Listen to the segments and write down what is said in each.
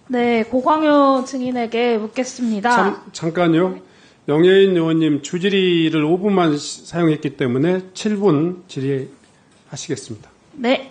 네, 고광효 증인에게 묻겠습니다. 잠깐요. 영예인 의원님 주질의를 5분만 사용했기 때문에 7분 질의하시겠습니다. 네.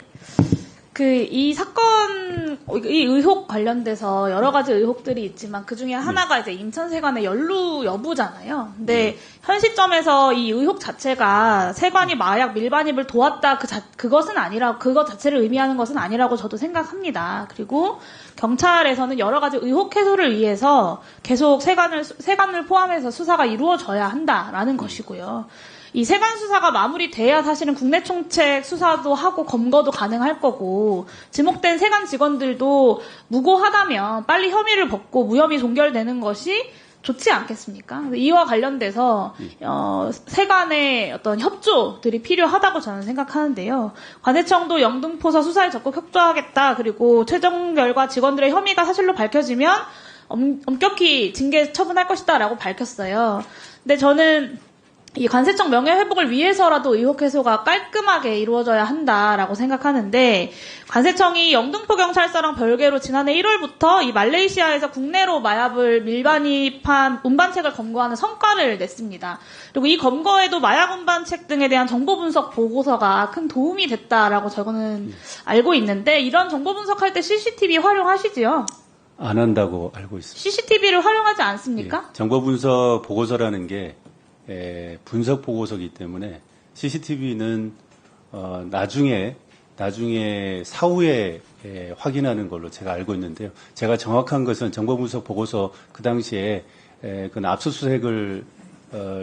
이 사건, 이 의혹 관련돼서 여러 가지 의혹들이 있지만 그 중에 하나가 이제 인천세관의 연루 여부잖아요. 근데 현 시점에서 이 의혹 자체가 세관이 마약 밀반입을 도왔다 그것은 아니라, 그것 자체를 의미하는 것은 아니라고 저도 생각합니다. 그리고 경찰에서는 여러 가지 의혹 해소를 위해서 계속 세관을 포함해서 수사가 이루어져야 한다라는 것이고요. 이 세관 수사가 마무리돼야 사실은 국내 총책 수사도 하고 검거도 가능할 거고, 지목된 세관 직원들도 무고하다면 빨리 혐의를 벗고 무혐의 종결되는 것이 좋지 않겠습니까? 이와 관련돼서 세관의 어떤 협조들이 필요하다고 저는 생각하는데요. 관세청도 영등포사 수사에 적극 협조하겠다. 그리고 최종 결과 직원들의 혐의가 사실로 밝혀지면 엄격히 징계 처분할 것이다라고 밝혔어요. 근데 저는 이 관세청 명예회복을 위해서라도 의혹 해소가 깔끔하게 이루어져야 한다라고 생각하는데, 관세청이 영등포경찰서랑 별개로 지난해 1월부터 이 말레이시아에서 국내로 마약을 밀반입한 운반책을 검거하는 성과를 냈습니다. 그리고 이 검거에도 마약 운반책 등에 대한 정보 분석 보고서가 큰 도움이 됐다라고 저는 알고 있는데, 이런 정보 분석할 때 CCTV 활용하시지요? 안 한다고 알고 있습니다. CCTV를 활용하지 않습니까? 예, 정보 분석 보고서라는 게 분석 보고서이기 때문에 CCTV는 나중에 사후에 확인하는 걸로 제가 알고 있는데요. 제가 정확한 것은 정보 분석 보고서 그 당시에 그 압수수색을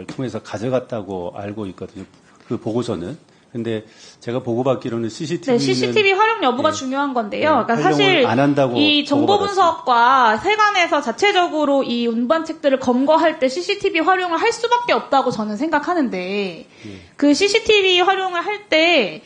통해서 가져갔다고 알고 있거든요. 그 보고서는. 근데 제가 보고받기로는 CCTV는 네, CCTV 활용 여부가 중요한 건데요. 네, 그러니까 사실 안 한다고 이 정보 분석과 세관에서 자체적으로 이 운반책들을 검거할 때 CCTV 활용을 할 수밖에 없다고 저는 생각하는데, 그 CCTV 활용을 할 때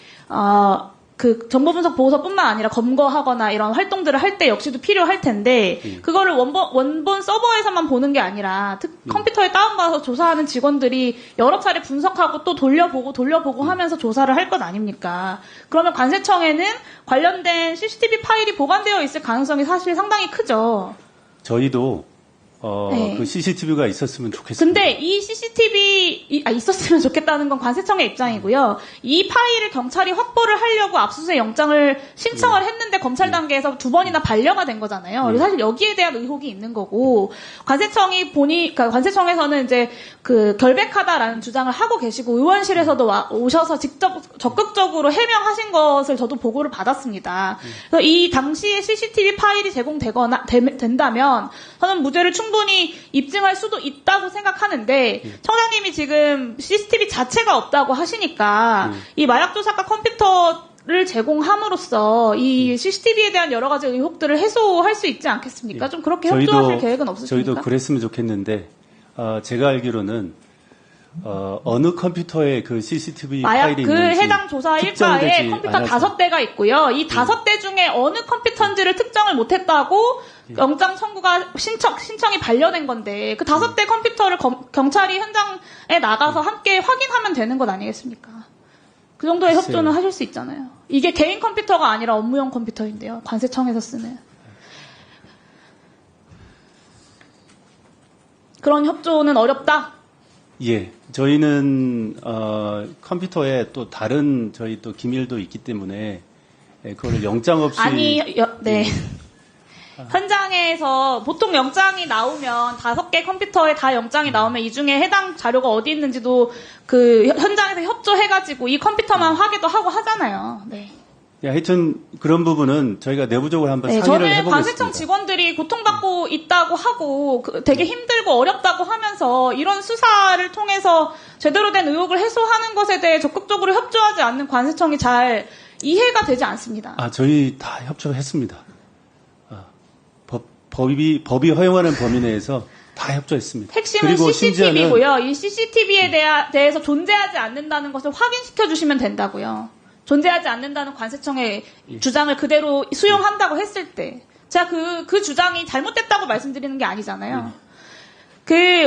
그 정보 분석 보고서뿐만 아니라 검거하거나 이런 활동들을 할 때 역시도 필요할 텐데, 그거를 원본 서버에서만 보는 게 아니라 컴퓨터에 다운받아서 조사하는 직원들이 여러 차례 분석하고 또 돌려보고 하면서 조사를 할 것 아닙니까? 그러면 관세청에는 관련된 CCTV 파일이 보관되어 있을 가능성이 사실 상당히 크죠. 저희도 네. 그 CCTV가 있었으면 좋겠습니다. 근데 이 CCTV 있었으면 좋겠다는 건 관세청의 입장이고요. 이 파일을 경찰이 확보를 하려고 압수수색 영장을 신청을 했는데 검찰 단계에서 2번이나 반려가 된 거잖아요. 그래서 사실 여기에 대한 의혹이 있는 거고, 그러니까 관세청에서는 이제 그 결백하다라는 주장을 하고 계시고, 의원실에서도 오셔서 직접 적극적으로 해명하신 것을 저도 보고를 받았습니다. 그래서 이 당시에 CCTV 파일이 된다면 저는 무죄를 충분히 입증할 수도 있다고 생각하는데, 청장님이 지금 CCTV 자체가 없다고 하시니까 이 마약조사과 컴퓨터를 제공함으로써 이 CCTV에 대한 여러 가지 의혹들을 해소할 수 있지 않겠습니까? 좀 그렇게 협조하실 계획은 없으십니까? 저희도 그랬으면 좋겠는데, 제가 알기로는 어느 컴퓨터에 그 CCTV 파일이 있는지 해당 조사 일과에 컴퓨터 5대가 있고요. 이 5대 중에 어느 컴퓨터인지를 특정을 못했다고 영장 청구가 신청이 반려된 건데, 그 5대 컴퓨터를 경찰이 현장에 나가서 함께 확인하면 되는 것 아니겠습니까? 그 정도의 협조는 하실 수 있잖아요. 이게 개인 컴퓨터가 아니라 업무용 컴퓨터인데요. 관세청에서 쓰는. 그런 협조는 어렵다? 예. 저희는, 컴퓨터에 또 다른 저희 또 기밀도 있기 때문에, 그거를 영장 없이. 네. 현장에서 보통 영장이 나오면 5개 컴퓨터에 다 영장이 나오면 이 중에 해당 자료가 어디 있는지도 그 현장에서 협조해가지고 이 컴퓨터만 확인도 하고 하잖아요. 네. 야, 하여튼 그런 부분은 저희가 내부적으로 한번 상의를 저는 해보겠습니다. 관세청 직원들이 고통받고 있다고 하고 되게 힘들고 어렵다고 하면서 이런 수사를 통해서 제대로 된 의혹을 해소하는 것에 대해 적극적으로 협조하지 않는 관세청이 잘 이해가 되지 않습니다. 저희 다 협조했습니다. 법이 허용하는 범위 내에서 다 협조했습니다. 핵심은 CCTV고요. 이 CCTV에 대해서 존재하지 않는다는 것을 확인시켜 주시면 된다고요. 존재하지 않는다는 관세청의 주장을 그대로 수용한다고 했을 때, 제가 그 주장이 잘못됐다고 말씀드리는 게 아니잖아요.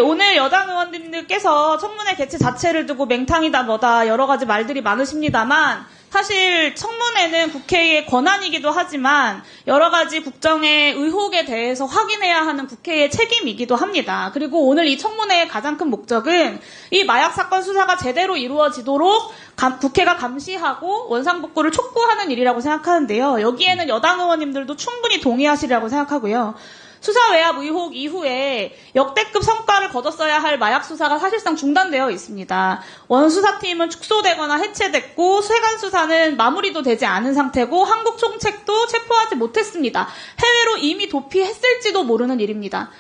오늘 여당 의원님들께서 청문회 개최 자체를 두고 맹탕이다 뭐다 여러 가지 말들이 많으십니다만, 사실 청문회는 국회의 권한이기도 하지만 여러 가지 국정의 의혹에 대해서 확인해야 하는 국회의 책임이기도 합니다. 그리고 오늘 이 청문회의 가장 큰 목적은 이 마약 사건 수사가 제대로 이루어지도록 국회가 감시하고 원상복구를 촉구하는 일이라고 생각하는데요. 여기에는 여당 의원님들도 충분히 동의하시리라고 생각하고요. 수사 외압 의혹 이후에 역대급 성과를 거뒀어야 할 마약 수사가 사실상 중단되어 있습니다. 원수사팀은 축소되거나 해체됐고 세관 수사는 마무리도 되지 않은 상태고 한국 총책도 체포하지 못했습니다. 해외로 이미 도피했을지도 모르는 일입니다.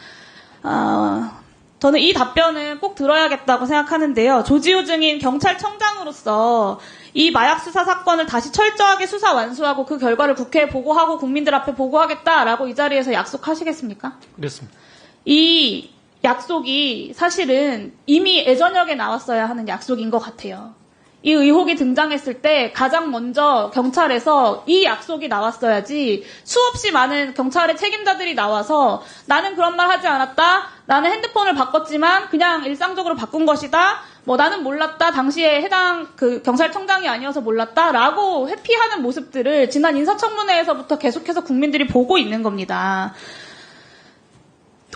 저는 이 답변은 꼭 들어야겠다고 생각하는데요. 조지호 증인 경찰청장으로서 이 마약 수사 사건을 다시 철저하게 수사 완수하고 그 결과를 국회에 보고하고 국민들 앞에 보고하겠다라고 이 자리에서 약속하시겠습니까? 그렇습니다. 이 약속이 사실은 이미 예전역에 나왔어야 하는 약속인 것 같아요. 이 의혹이 등장했을 때 가장 먼저 경찰에서 이 약속이 나왔어야지 수없이 많은 경찰의 책임자들이 나와서 나는 그런 말 하지 않았다. 나는 핸드폰을 바꿨지만 그냥 일상적으로 바꾼 것이다. 나는 몰랐다. 당시에 해당 경찰청장이 아니어서 몰랐다라고 회피하는 모습들을 지난 인사청문회에서부터 계속해서 국민들이 보고 있는 겁니다.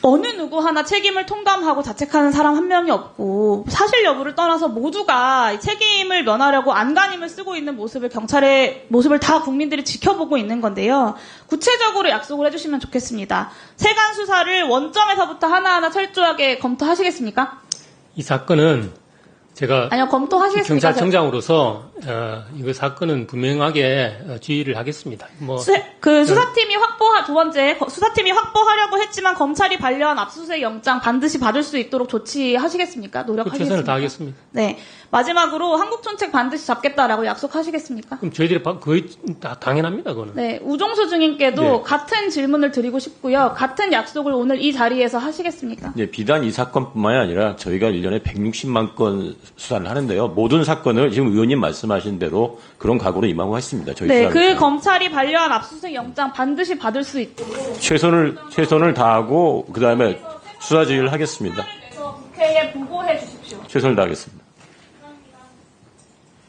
어느 누구 하나 책임을 통감하고 자책하는 사람 한 명이 없고 사실 여부를 떠나서 모두가 책임을 면하려고 안간힘을 쓰고 있는 모습을 경찰의 모습을 다 국민들이 지켜보고 있는 건데요. 구체적으로 약속을 해주시면 좋겠습니다. 세관 수사를 원점에서부터 하나하나 철저하게 검토하시겠습니까? 이 사건은 제가 아니요, 검토하시겠습니까? 경찰청장으로서 이거 사건은 분명하게 지휘를 하겠습니다. 수사팀이 두 번째 수사팀이 확보하려고 했지만 검찰이 반려한 압수수색 영장 반드시 받을 수 있도록 조치하시겠습니까? 노력하시겠습니까? 최선을 다하겠습니다. 네. 마지막으로 한국 총책 반드시 잡겠다라고 약속하시겠습니까? 그럼 저희들이 거의 다 당연합니다, 그거는. 네. 우종수 증인께도 네. 같은 질문을 드리고 싶고요. 같은 약속을 오늘 이 자리에서 하시겠습니까? 네, 비단 이 사건뿐만이 아니라 저희가 1년에 160만 건 수사를 하는데요. 모든 사건을 지금 의원님 말씀하신 대로 그런 각오로 임하고 있습니다. 저희 네. 수사는. 그 검찰이 반려한 압수수색 영장 반드시 받을 수 있도록 최선을 다하고 그다음에 수사 지휘를 하겠습니다. 국회에 보고해 주십시오. 최선을 다하겠습니다.